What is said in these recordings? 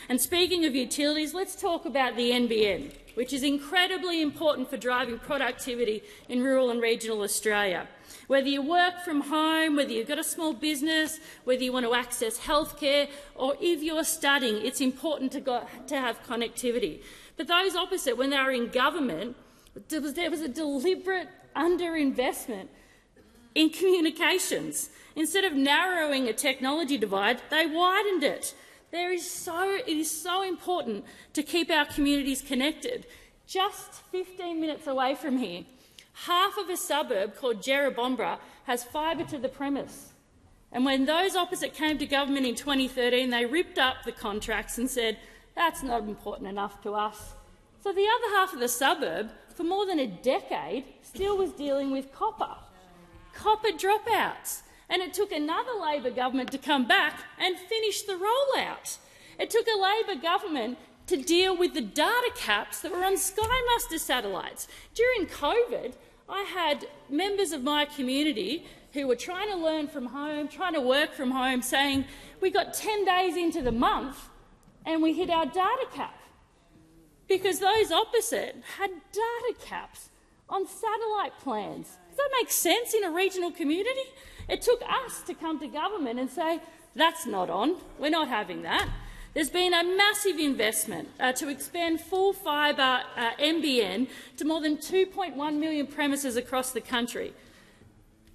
And speaking of utilities, let's talk about the NBN, which is incredibly important for driving productivity in rural and regional Australia. Whether you work from home, whether you've got a small business, whether you want to access healthcare, or if you're studying, it's important to have connectivity. But those opposite, when they were in government, there was a deliberate underinvestment in communications. Instead of narrowing a technology divide, they widened it. It is so important to keep our communities connected. Just 15 minutes away from here, half of a suburb called Jerrabomberra has fibre to the premise. And when those opposite came to government in 2013, they ripped up the contracts and said, that's not important enough to us. So the other half of the suburb, for more than a decade, still was dealing with copper dropouts. And it took another Labor government to come back and finish the rollout. It took a Labor government to deal with the data caps that were on Sky Muster satellites. During COVID, I had members of my community who were trying to learn from home, trying to work from home, saying, we got 10 days into the month and we hit our data cap, because those opposite had data caps on satellite plans. Does that make sense in a regional community? It took us to come to government and say, that's not on, we're not having that. There's been a massive investment to expand full fibre NBN to more than 2.1 million premises across the country.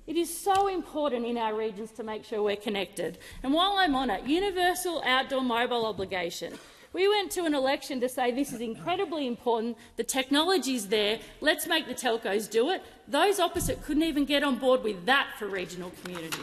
It is so important in our regions to make sure we're connected. And while I'm on it, universal outdoor mobile obligation. We went to an election to say this is incredibly important, the technology's there, let's make the telcos do it. Those opposite couldn't even get on board with that for regional communities.